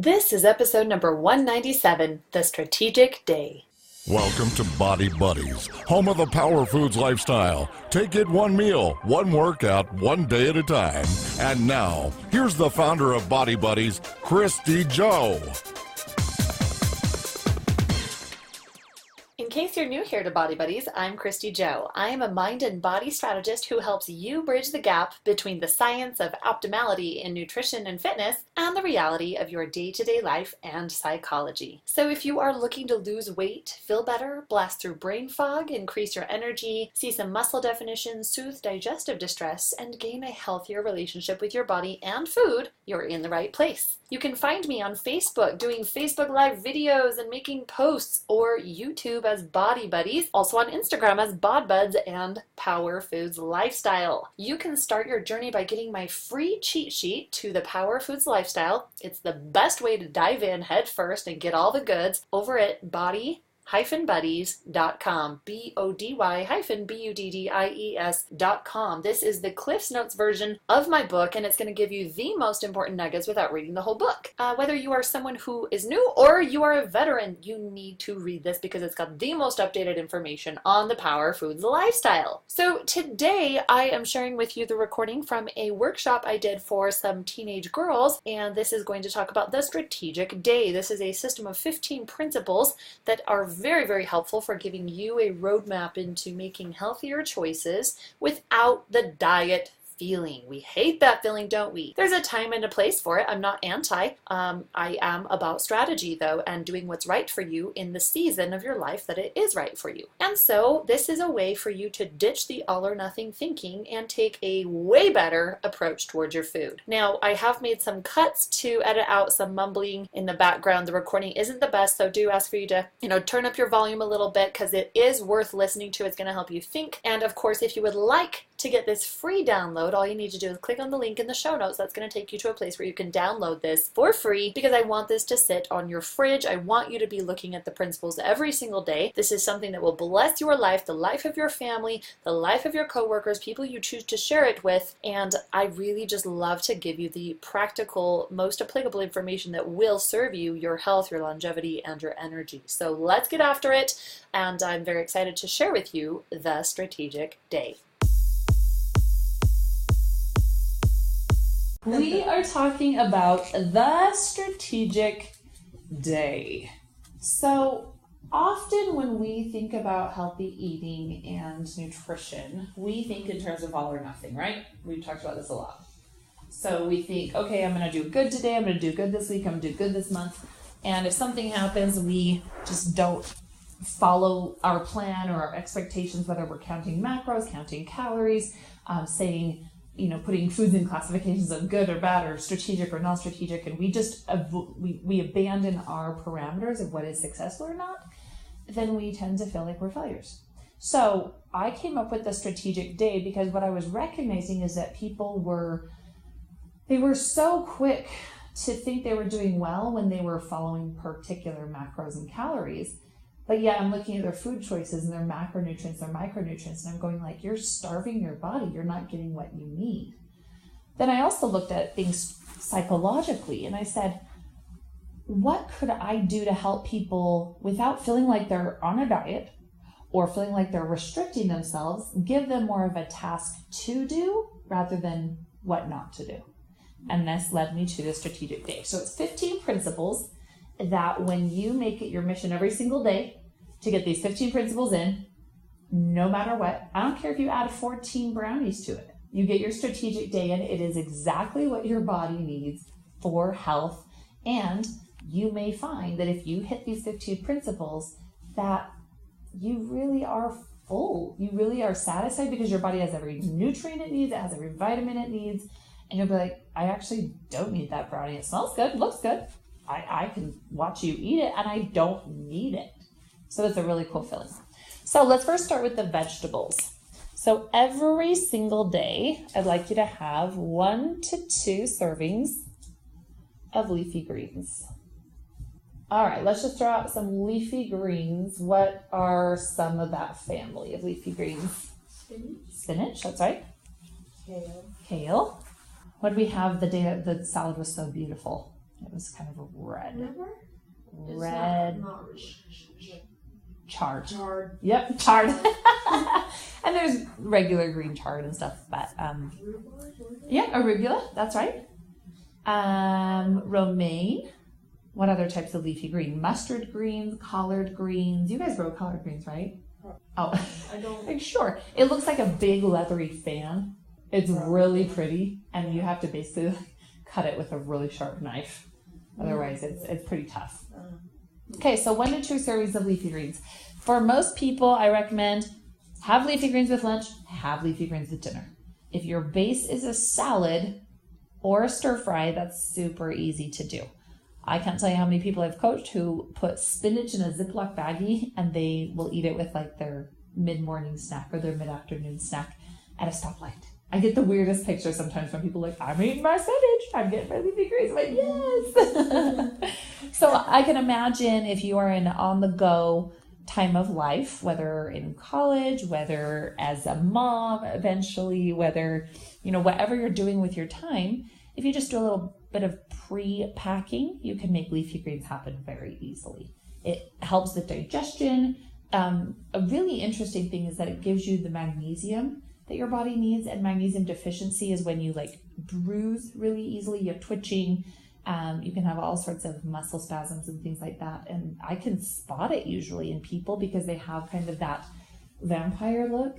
This is episode number 197, The Strategic Day. Welcome to Body Buddies, home of the Power Foods lifestyle. Take it one meal, one workout, one day at a time. And now, here's the founder of Body Buddies, Christy Joe. In case you're new here to Body Buddies, I'm Christy Joe. I am a mind and body strategist who helps you bridge the gap between the science of optimality in nutrition and fitness and the reality of your day-to-day life and psychology. So if you are looking to lose weight, feel better, blast through brain fog, increase your energy, see some muscle definition, soothe digestive distress, and gain a healthier relationship with your body and food, you're in the right place. You can find me on Facebook doing Facebook Live videos and making posts, or YouTube as Body Buddies, also on Instagram as BodBuds and Power Foods Lifestyle. You can start your journey by getting my free cheat sheet to the Power Foods Lifestyle. It's the best way to dive in head first and get all the goods over at body-buddies.com, BODY-BUDDIES.com. This is the Cliff's Notes version of my book, and it's going to give you the most important nuggets without reading the whole book. Whether you are someone who is new or you are a veteran, you need to read this because it's got the most updated information on the Power Foods lifestyle. So today I am sharing with you the recording from a workshop I did for some teenage girls, and this is going to talk about the strategic day. This is a system of 15 principles that are very, very helpful for giving you a roadmap into making healthier choices without the diet feeling. We hate that feeling, don't we? There's a time and a place for it. I'm not anti. I am about strategy, though, and doing what's right for you in the season of your life that it is right for you. And so this is a way for you to ditch the all or nothing thinking and take a way better approach towards your food. Now, I have made some cuts to edit out some mumbling in the background. The recording isn't the best, so do ask for you to, turn up your volume a little bit because it is worth listening to. It's going to help you think. And of course, if you would like to get this free download, all you need to do is click on the link in the show notes. That's going to take you to a place where you can download this for free because I want this to sit on your fridge. I want you to be looking at the principles every single day. This is something that will bless your life, the life of your family, the life of your coworkers, people you choose to share it with, and I really just love to give you the practical, most applicable information that will serve you, your health, your longevity, and your energy. So let's get after it, and I'm very excited to share with you the strategic day. We are talking about the strategic day. So often when we think about healthy eating and nutrition, we think in terms of all or nothing, right? We've talked about this a lot. So we think, okay, I'm going to do good today, I'm going to do good this week, I'm going to do good this month. And if something happens, we just don't follow our plan or our expectations, whether we're counting macros, counting calories, putting foods in classifications of good or bad or strategic or non-strategic, and we just we abandon our parameters of what is successful or not, then we tend to feel like we're failures. So I came up with the strategic day because what I was recognizing is that people were so quick to think they were doing well when they were following particular macros and calories. But yeah, I'm looking at their food choices and their macronutrients, their micronutrients, and I'm going like, you're starving your body. You're not getting what you need. Then I also looked at things psychologically, and I said, what could I do to help people without feeling like they're on a diet or feeling like they're restricting themselves, give them more of a task to do rather than what not to do? And this led me to the strategic day. So it's 15 principles that when you make it your mission every single day to get these 15 principles in, no matter what, I don't care if you add 14 brownies to it, you get your strategic day in. It is exactly what your body needs for health. And you may find that if you hit these 15 principles, that you really are full. You really are satisfied because your body has every nutrient it needs, it has every vitamin it needs. And you'll be like, I actually don't need that brownie. It smells good, looks good. I can watch you eat it and I don't need it. So it's a really cool feeling. So let's first start with the vegetables. So every single day, I'd like you to have 1 to 2 servings of leafy greens. All right, let's just throw out some leafy greens. What are some of that family of leafy greens? Spinach, that's right. Kale. What did we have the day the salad was so beautiful? It was kind of a red. Remember? Red. Chard. Chard. Yep, chard. And there's regular green chard and stuff, but yeah, arugula, that's right. Romaine. What other types of leafy green? Mustard greens, collard greens. You guys grow collard greens, right? Oh, I don't. like, sure. It looks like a big leathery fan. It's really pretty, and you have to basically cut it with a really sharp knife. Otherwise, it's pretty tough. Okay, so 1 to 2 servings of leafy greens. For most people, I recommend have leafy greens with lunch, have leafy greens with dinner. If your base is a salad or a stir fry, that's super easy to do. I can't tell you how many people I've coached who put spinach in a Ziploc baggie and they will eat it with like their mid-morning snack or their mid-afternoon snack at a stoplight. I get the weirdest pictures sometimes from people like, I'm eating my spinach, I'm getting my leafy greens. I'm like, yes. So I can imagine if you are in on-the-go time of life, whether in college, whether as a mom eventually, whether, whatever you're doing with your time, if you just do a little bit of pre-packing, you can make leafy greens happen very easily. It helps with digestion. A really interesting thing is that it gives you the magnesium that your body needs, and magnesium deficiency is when you bruise really easily, you have twitching, you can have all sorts of muscle spasms and things like that. And I can spot it usually in people because they have kind of that vampire look.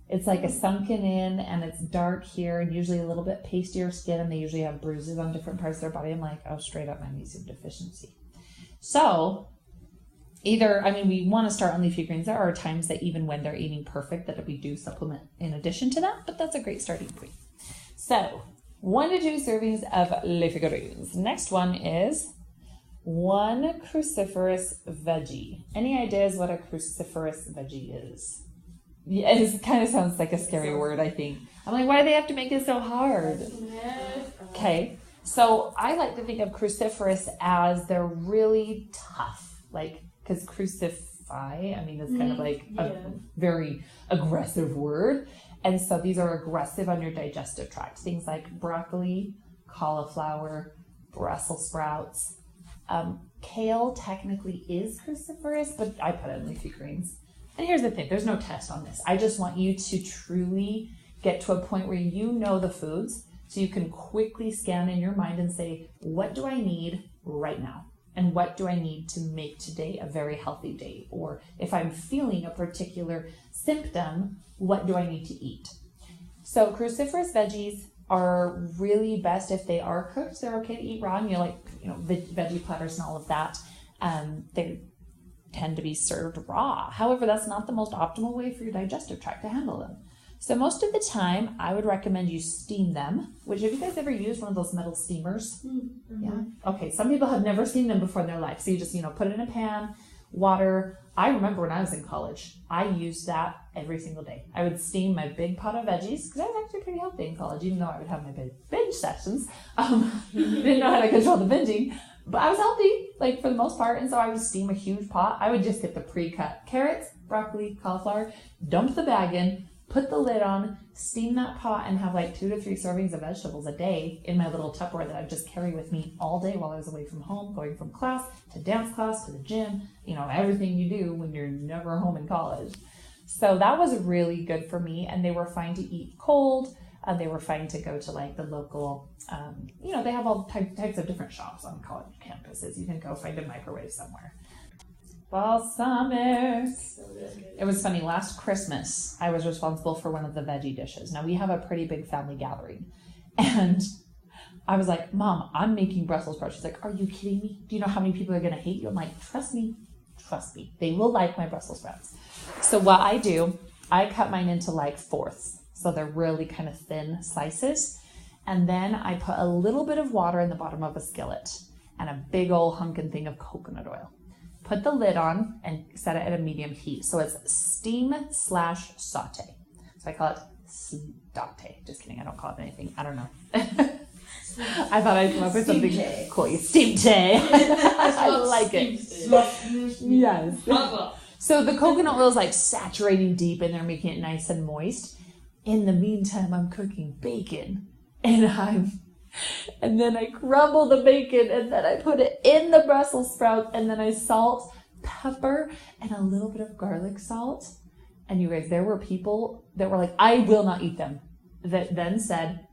It's like a sunken in and it's dark here and usually a little bit pastier skin, and they usually have bruises on different parts of their body. I'm like, oh, straight up magnesium deficiency. So we want to start on leafy greens. There are times that even when they're eating perfect that we do supplement in addition to that, but that's a great starting point. So 1 to 2 servings of leafy greens. Next one is 1 cruciferous veggie. Any ideas what a cruciferous veggie is? Yeah, it kind of sounds like a scary word, I think. I'm like, why do they have to make it so hard? Okay, so I like to think of cruciferous as they're really tough, because crucify, is kind of a very aggressive word. And so these are aggressive on your digestive tract. Things like broccoli, cauliflower, Brussels sprouts. Kale technically is cruciferous, but I put it in leafy greens. And here's the thing, there's no test on this. I just want you to truly get to a point where you know the foods so you can quickly scan in your mind and say, what do I need right now? And what do I need to make today a very healthy day? Or if I'm feeling a particular symptom, what do I need to eat? So cruciferous veggies are really best if they are cooked. They're okay to eat raw, and veggie platters and all of that. They tend to be served raw. However, that's not the most optimal way for your digestive tract to handle them. So most of the time, I would recommend you steam them, which have you guys ever used one of those metal steamers? Mm-hmm. Yeah. Okay, some people have never seen them before in their life. So you just, put it in a pan, water. I remember when I was in college, I used that every single day. I would steam my big pot of veggies, because I was actually pretty healthy in college, even though I would have my big binge sessions. Didn't know how to control the binging. But I was healthy, for the most part, and so I would steam a huge pot. I would just get the pre-cut carrots, broccoli, cauliflower, dump the bag in, put the lid on, steam that pot, and have 2 to 3 servings of vegetables a day in my little Tupperware that I would just carry with me all day while I was away from home, going from class to dance class to the gym, everything you do when you're never home in college. So that was really good for me, and they were fine to eat cold. They were fine to go to the local, they have all types of different shops on college campuses. You can go find a microwave somewhere. Balsamic. It was funny, last Christmas, I was responsible for one of the veggie dishes. Now we have a pretty big family gathering, and I was like, Mom, I'm making Brussels sprouts. She's like, are you kidding me? Do you know how many people are going to hate you? I'm like, trust me, they will like my Brussels sprouts. So what I do, I cut mine into fourths. So they're really kind of thin slices. And then I put a little bit of water in the bottom of a skillet and a big old hunkin' thing of coconut oil. Put the lid on and set it at a medium heat. So it's steam/saute. So I call it saute. Just kidding, I don't call it anything. I don't know. I thought I'd come up with something cool. Steam tea. I like it. Yes. So the coconut oil is saturating deep in there, making it nice and moist. In the meantime, I'm cooking bacon, and I'm And then I crumble the bacon, and then I put it in the Brussels sprouts, and then I salt, pepper, and a little bit of garlic salt. And you guys, there were people that were like, I will not eat them, that then said,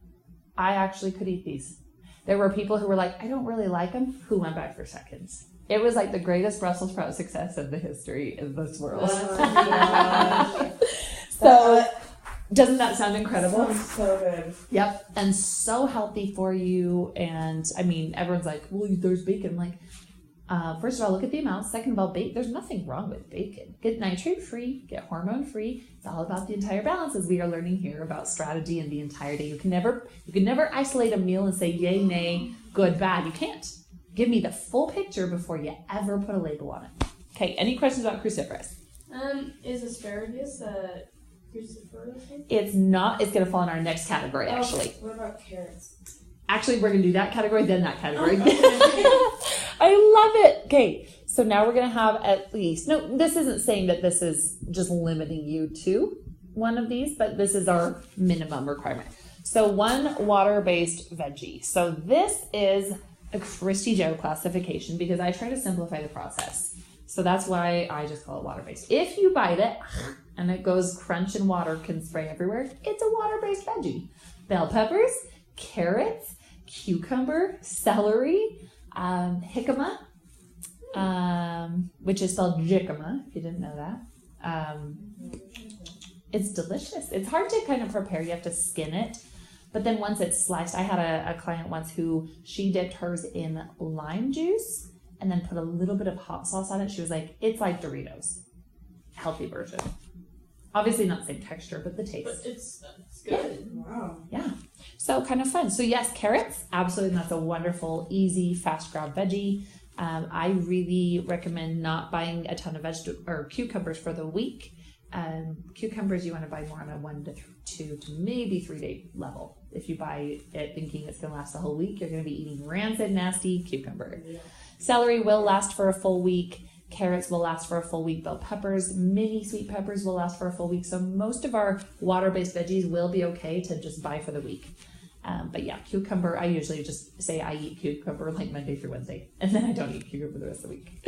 I actually could eat these. There were people who were like, I don't really like them, who went back for seconds. It was like the greatest Brussels sprout success of the history of this world. So, doesn't that sound incredible? Sounds so good. Yep. And so healthy for you. And I mean, everyone's like, well, there's bacon. I'm like, first of all, look at the amount. Second of all, there's nothing wrong with bacon. Get nitrate free, get hormone free. It's all about the entire balance, as we are learning here about strategy and the entire day. You can never isolate a meal and say yay, nay, good, bad. You can't. Give me the full picture before you ever put a label on it. Okay, any questions about cruciferous? Is asparagus cruciferous? It's not. It's going to fall in our next category, actually. What about carrots? Actually, we're going to do that category, then that category. I love it. Okay, so now we're going to have at least, no, this isn't saying that this is just limiting you to one of these, but this is our minimum requirement. So 1 water-based veggie. So this is a Christy Joe classification because I try to simplify the process. So that's why I just call it water-based. If you bite it and it goes crunch and water can spray everywhere, it's a water-based veggie. Bell peppers, carrots, cucumber, celery, jicama, which is spelled jicama, if you didn't know that. It's delicious. It's hard to kind of prepare. You have to skin it. But then once it's sliced, I had a client once who she dipped hers in lime juice and then put a little bit of hot sauce on it. She was like, it's like Doritos. Healthy version. Obviously not the same texture, but the taste. But it's good. Yeah. Wow. Yeah. So kind of fun. So yes, carrots, absolutely. That's a wonderful, easy, fast grab veggie. I really recommend not buying a ton of cucumbers for the week. Cucumbers, you want to buy more on a 1 to 2 to maybe 3 day level. If you buy it thinking it's going to last the whole week, you're going to be eating rancid, nasty cucumber. Yeah. Celery will last for a full week. Carrots will last for a full week. Bell peppers, mini sweet peppers will last for a full week. So most of our water-based veggies will be okay to just buy for the week. But yeah, cucumber, I usually just say I eat cucumber like Monday through Wednesday. And then I don't eat cucumber the rest of the week.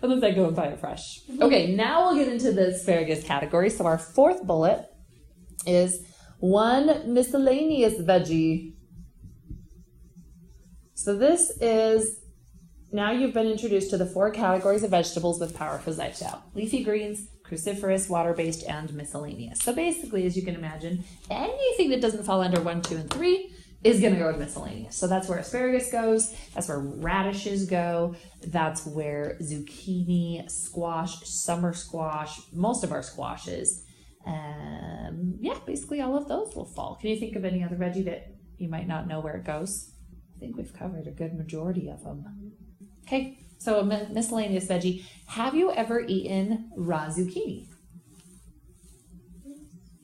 Unless I go and buy it fresh. Okay, now we'll get into the asparagus category. So our 4th bullet is 1 miscellaneous veggie. So this is, now you've been introduced to the 4 categories of vegetables with Power Foods Lifestyle. Leafy greens, cruciferous, water-based, and miscellaneous. So basically, as you can imagine, anything that doesn't fall under 1, 2, and 3 is going to go to miscellaneous. So that's where asparagus goes. That's where radishes go. That's where zucchini, squash, summer squash, most of our squashes. Yeah, basically all of those will fall. Can you think of any other veggie that you might not know where it goes? I think we've covered a good majority of them. Okay, so a miscellaneous veggie. Have you ever eaten raw zucchini?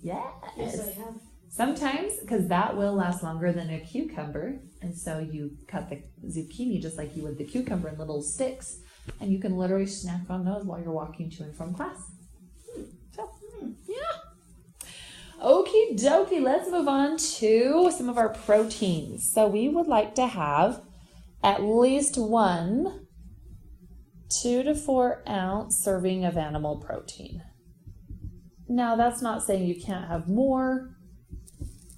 Yes. Yes, I have. Sometimes, because that will last longer than a cucumber. And so you cut the zucchini just like you would the cucumber in little sticks. And you can literally snack on those while you're walking to and from class. So, yeah. Okie dokie, let's move on to some of our proteins. So we would like to have at least 1 2 to 4 ounce serving of animal protein. Now, that's not saying you can't have more.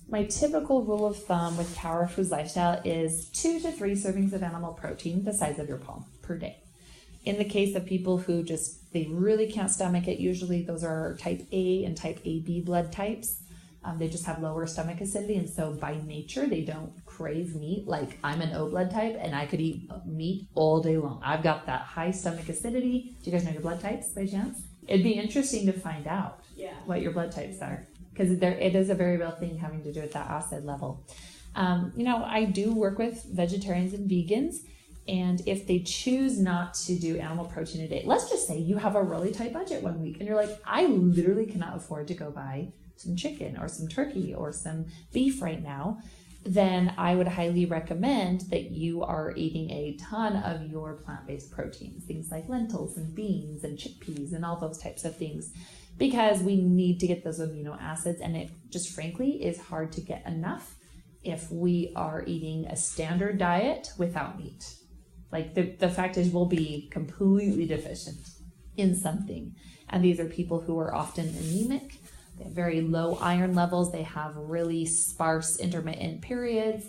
My typical rule of thumb with Power Foods Lifestyle is 2 to 3 servings of animal protein the size of your palm per day. In the case of people who they really can't stomach it, usually those are type A and type AB blood types. They just have lower stomach acidity, and so by nature, they don't crave meat. Like I'm an O blood type, and I could eat meat all day long. I've got that high stomach acidity. Do you guys know your blood types by chance? It'd be interesting to find out what your blood types are, because it is a very real thing having to do with that acid level. I do work with vegetarians and vegans, and if they choose not to do animal protein a day, let's just say you have a really tight budget one week, and you're like, I literally cannot afford to go buy some chicken or some turkey or some beef right now, then I would highly recommend that you are eating a ton of your plant-based proteins, things like lentils and beans and chickpeas and all those types of things, because we need to get those amino acids, and it just frankly is hard to get enough if we are eating a standard diet without meat. Like the fact is we'll be completely deficient in something. And these are people who are often anemic. They have very low iron levels. They have really sparse intermittent periods,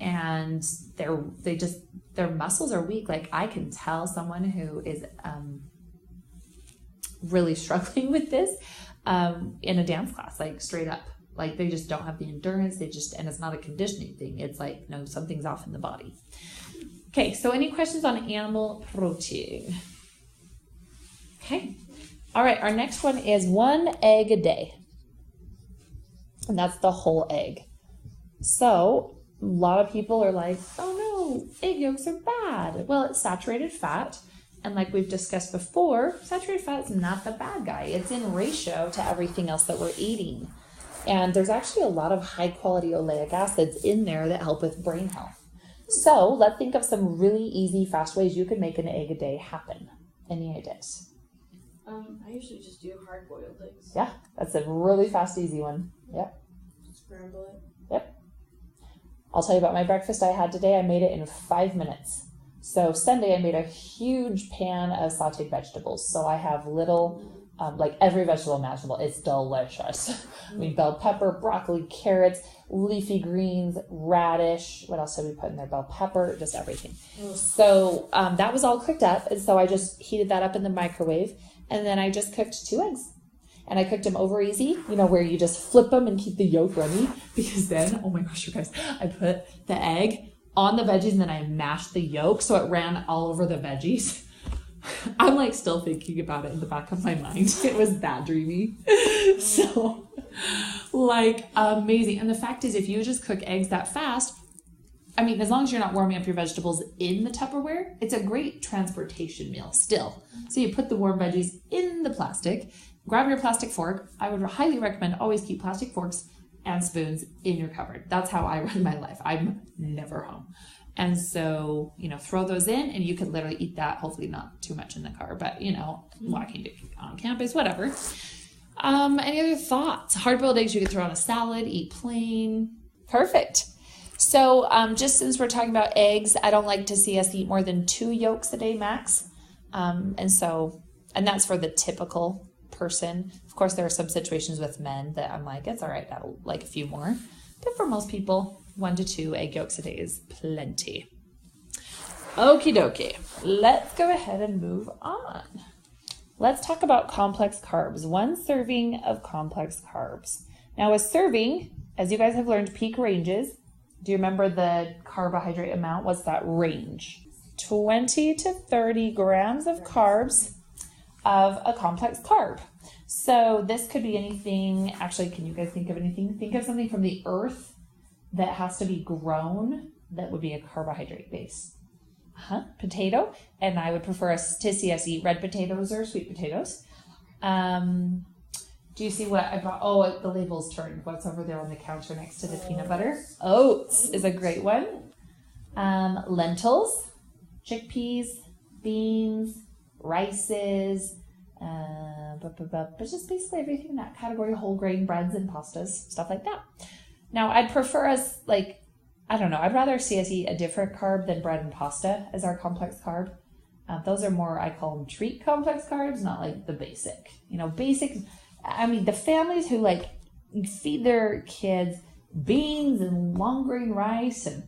and their muscles are weak. Like I can tell someone who is really struggling with this in a dance class, like straight up. Like they just don't have the endurance. And it's not a conditioning thing. It's like, no, something's off in the body. Okay, so any questions on animal protein? Okay. All right, our next one is 1 egg a day. And that's the whole egg. So a lot of people are like, oh no, egg yolks are bad. Well, it's saturated fat. And like we've discussed before, saturated fat is not the bad guy. It's in ratio to everything else that we're eating. And there's actually a lot of high quality oleic acids in there that help with brain health. So let's think of some really easy, fast ways you could make an egg a day happen. Any ideas? I usually just do hard-boiled eggs. Yeah, that's a really fast, easy one. Yep. Scramble it. Yep. I'll tell you about my breakfast I had today. I made it in 5 minutes. So Sunday I made a huge pan of sauteed vegetables. So I have little, like every vegetable imaginable. It's delicious. I mean, bell pepper, broccoli, carrots, leafy greens, radish. What else did we put in there? Bell pepper, just everything. So that was all cooked up. And so I just heated that up in the microwave. And then I just cooked 2 eggs. And I cooked them over easy, where you just flip them and keep the yolk runny. Because then, oh my gosh, you guys, I put the egg on the veggies and then I mashed the yolk so it ran all over the veggies. I'm like still thinking about it in the back of my mind. It was that dreamy. So like amazing. And the fact is, if you just cook eggs that fast, I mean, as long as you're not warming up your vegetables in the Tupperware, it's a great transportation meal still. So you put the warm veggies in the plastic, grab your plastic fork. I would highly recommend always keep plastic forks and spoons in your cupboard. That's how I run my life. I'm never home. And so, throw those in and you could literally eat that. Hopefully not too much in the car, but walking on campus, whatever. Any other thoughts? Hard-boiled eggs you could throw on a salad, eat plain. Perfect. So just since we're talking about eggs, I don't like to see us eat more than 2 yolks a day max. And that's for the typical person. Of course, there are some situations with men that I'm like, it's all right, I'll like a few more. But for most people, 1 to 2 egg yolks a day is plenty. Okie dokie. Let's go ahead and move on. Let's talk about complex carbs. 1 serving of complex carbs. Now a serving, as you guys have learned, peak ranges. Do you remember the carbohydrate amount? What's that range? 20 to 30 grams of carbs of a complex carb. So this could be anything. Actually, can you guys think of anything? Think of something from the earth that has to be grown that would be a carbohydrate base. Potato. And I would prefer us to see us eat red potatoes or sweet potatoes. Do you see what I brought? Oh, the label's turned. What's over there on the counter next to the peanut butter? Oats is a great one. Lentils, chickpeas, beans, rices, but just basically everything in that category, whole grain breads and pastas, stuff like that. Now, I'd prefer us, I'd rather see us eat a different carb than bread and pasta as our complex carb. Those are more, I call them treat complex carbs, not like the basic. Basic, the families who feed their kids beans and long grain rice and,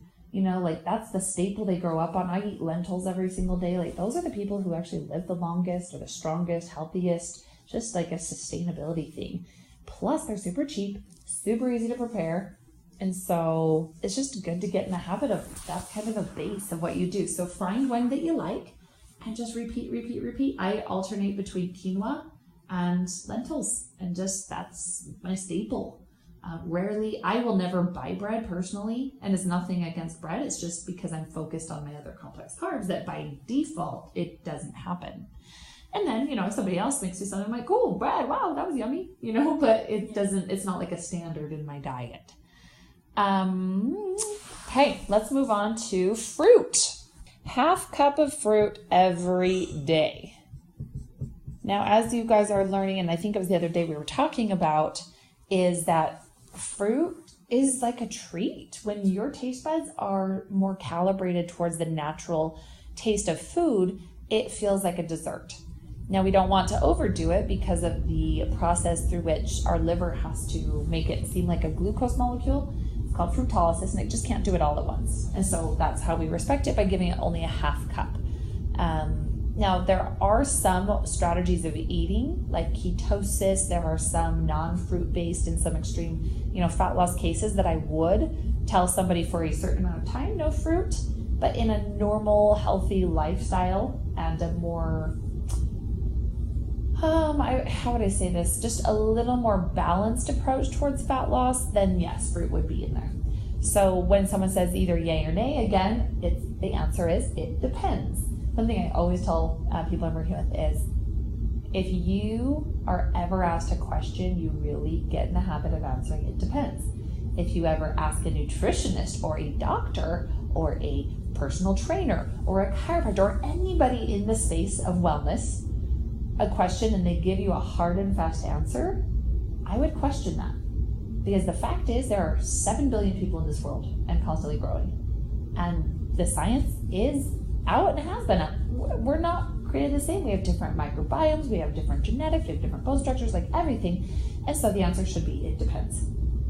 that's the staple they grow up on. I eat lentils every single day. Those are the people who actually live the longest or the strongest, healthiest, just like a sustainability thing. Plus, they're super cheap, super easy to prepare. And so it's just good to get in the habit of that's kind of a base of what you do. So find one that you like and just repeat. I alternate between quinoa and lentils, and just that's my staple. Rarely, I will never buy bread personally, and it's nothing against bread. It's just because I'm focused on my other complex carbs that by default, it doesn't happen. And then, if somebody else makes me something, I'm like, cool, bread, wow, that was yummy, but it's not like a standard in my diet. Okay, let's move on to fruit. Half cup of fruit every day. Now, as you guys are learning, and I think it was the other day we were talking about, is that fruit is like a treat. When your taste buds are more calibrated towards the natural taste of food, it feels like a dessert. Now, we don't want to overdo it because of the process through which our liver has to make it seem like a glucose molecule. It's called fructolysis, and it just can't do it all at once. And so that's how we respect it, by giving it only a half cup. Now, there are some strategies of eating, like ketosis. There are some non-fruit based in some extreme, fat loss cases that I would tell somebody for a certain amount of time, no fruit, but in a normal, healthy lifestyle and a more, how would I say this? Just a little more balanced approach towards fat loss, then yes, fruit would be in there. So when someone says either yay or nay, again, the answer is it depends. Something I always tell people I'm working with is, if you are ever asked a question, you really get in the habit of answering it depends. If you ever ask a nutritionist or a doctor or a personal trainer or a chiropractor or anybody in the space of wellness a question and they give you a hard and fast answer, I would question that. Because the fact is, there are 7 billion people in this world and constantly growing. And the science is out and has been out. We're not created the same. We have different microbiomes, we have different genetics, we have different bone structures, like everything. And so the answer should be, it depends.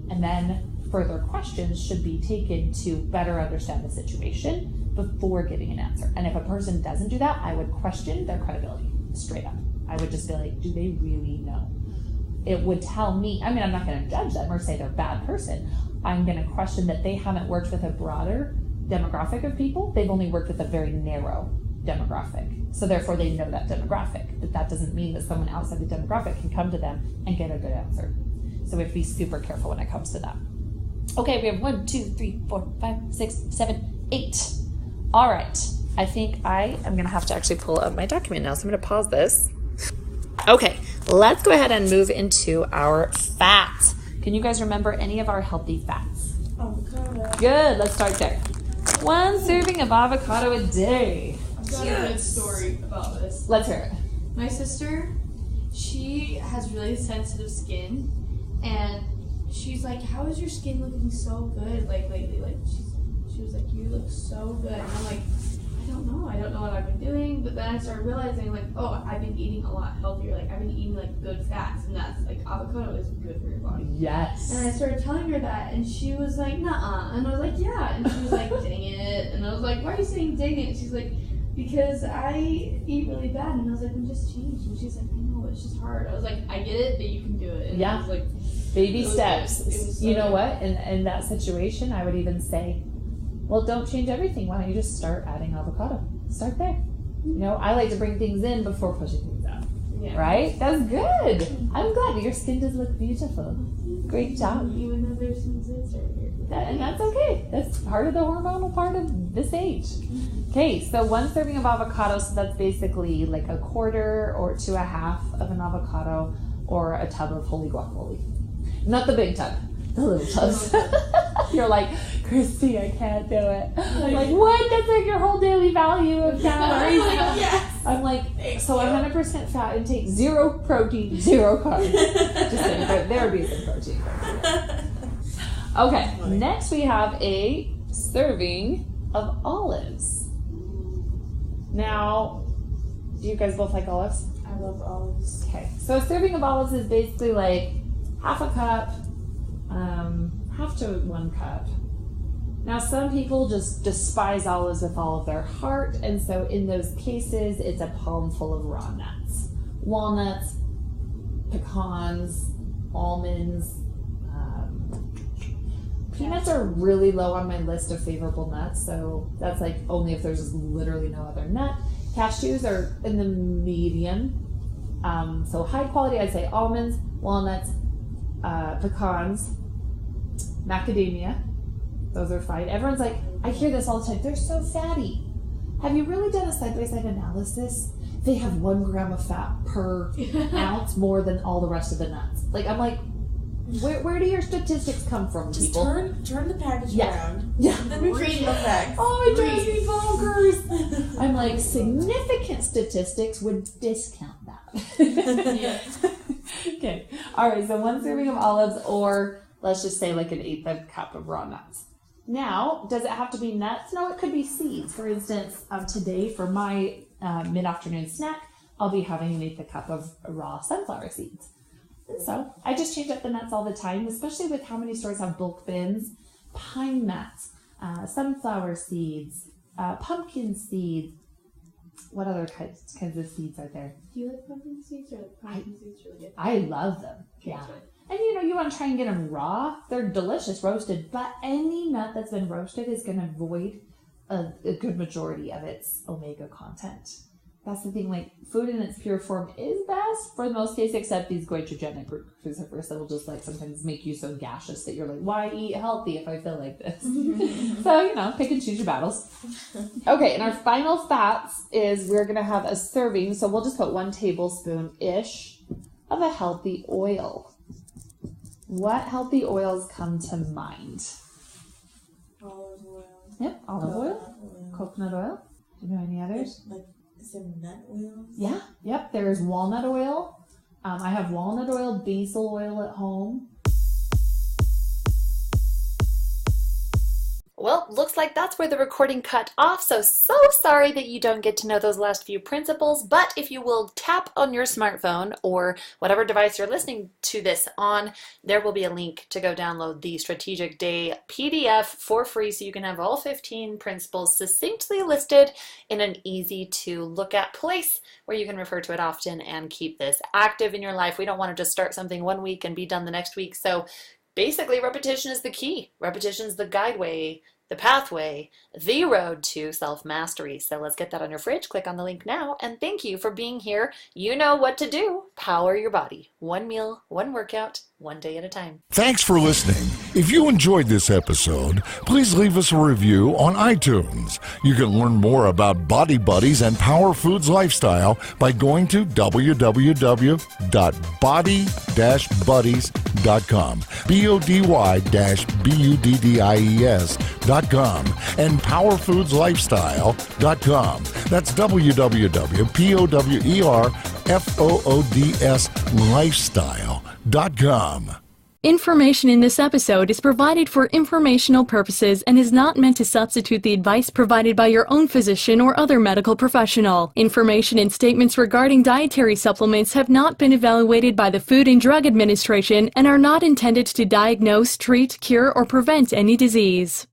And then further questions should be taken to better understand the situation before giving an answer. And if a person doesn't do that, I would question their credibility, straight up. I would just be like, do they really know? It would tell me, I'm not going to judge them or say they're a bad person. I'm going to question that they haven't worked with a broader demographic of people. They've only worked with a very narrow demographic. So therefore they know that demographic. But that doesn't mean that someone outside the demographic can come to them and get a good answer. So we have to be super careful when it comes to that. Okay, we have 1, 2, 3, 4, 5, 6, 7, 8. All right. I think I am going to have to actually pull up my document now. So I'm going to pause this. Okay, let's go ahead and move into our fats. Can you guys remember any of our healthy fats? Avocado. Good, let's start there. 1 serving of avocado a day. I've got a good story about this. Let's hear it. My sister, she has really sensitive skin, and she's like, "How is your skin looking so good? Like lately, she was like, you look so good." And I'm like, I don't know what I've been doing. But then I started realizing, like, oh, I've been eating a lot healthier. Like, I've been eating like good fats, and that's like, avocado is good for your body. Yes. And I started telling her that, and she was like, "Nuh-uh." And I was like, "Yeah." And she was like, "Dang it." And I was like, "Why are you saying dang it?" She's like, "Because I eat really bad." And I was like, "We just changed." And she's like, "I know, it's just hard." I was like, "I get it, but you can do it." And Yeah. it was like, Baby steps. It was so you know good. what? In that situation, I would even say, well, don't change everything. Why don't you just start adding avocado? Start there. I like to bring things in before pushing things out. Yeah. Right? That's good. I'm glad your skin does look beautiful. Great job. Even though there's some zits right here. And that's okay. That's part of the hormonal part of this age. Okay, so 1 serving of avocado, so that's basically like a quarter or to a half of an avocado or a tub of holy guacamole. Not the big tub, the little tubs. You're like, Christy, I can't do it. I'm like, what? That's like your whole daily value of calories. Yes. I'm like, so 100% fat intake, 0 protein, 0 carbs. Just kidding, but there would be some protein. Okay, next we have a serving of olives. Now, do you guys both like olives? I love olives. Okay, so a serving of olives is basically like half a cup, half to 1 cup. Now, some people just despise olives with all of their heart, and so in those cases, it's a palm full of raw nuts. Walnuts, pecans, almonds. Peanuts are really low on my list of favorable nuts, so that's like only if there's literally no other nut. Cashews are in the medium. So high quality, I'd say almonds, walnuts, pecans, macadamia. Those are fine. Everyone's like, I hear this all the time, they're so fatty. Have you really done a side-by-side analysis? They have 1 gram of fat per ounce more than all the rest of the nuts. Like, I'm like, where do your statistics come from, Just people? turn the package around. Yeah. The nutritional facts. Oh, it drives me bonkers. I'm like, significant statistics would discount that. Yeah. Okay. All right. So 1 serving of olives, or let's just say like an 1/8 cup of raw nuts. Now, does it have to be nuts? No, it could be seeds. For instance, today for my mid-afternoon snack, I'll be having an 1/8 cup of raw sunflower seeds. And so I just change up the nuts all the time, especially with how many stores have bulk bins. Pine nuts, sunflower seeds, pumpkin seeds. What other kinds of seeds are there? Do you like pumpkin seeds or pumpkin seeds really good? I love them. Yeah. And you want to try and get them raw. They're delicious roasted, but any nut that's been roasted is going to void a good majority of its omega content. That's the thing, like food in its pure form is best for the most case, except these goitrogenic cruciferous that will just like sometimes make you so gaseous that you're like, why eat healthy if I feel like this? So, pick and choose your battles. Okay, and our final fats is we're going to have a serving. So we'll just put 1 tablespoon-ish of a healthy oil. What healthy oils come to mind? Olive oil. Yep, olive oil. Coconut oil. Do you know any others? Is there nut oils? Yeah, yep. There's walnut oil. I have walnut oil, basil oil at home. Well, looks like that's where the recording cut off, so sorry that you don't get to know those last few principles, but if you will tap on your smartphone or whatever device you're listening to this on, there will be a link to go download the Strategic Day PDF for free so you can have all 15 principles succinctly listed in an easy to look at place where you can refer to it often and keep this active in your life. We don't want to just start something one week and be done the next week, so basically repetition is the key. Repetition is the guideway, the pathway, the road to self-mastery. So let's get that on your fridge. Click on the link now. And thank you for being here. You know what to do. Power your body. 1 meal, 1 workout, 1 day at a time. Thanks for listening. If you enjoyed this episode, please leave us a review on iTunes. You can learn more about Body Buddies and Power Foods Lifestyle by going to www.body-buddies.com, BODY-BUDDIES.com, and powerfoodslifestyle.com. That's www.powerfoodslifestyle.com. Information in this episode is provided for informational purposes and is not meant to substitute the advice provided by your own physician or other medical professional. Information and statements regarding dietary supplements have not been evaluated by the Food and Drug Administration and are not intended to diagnose, treat, cure, or prevent any disease.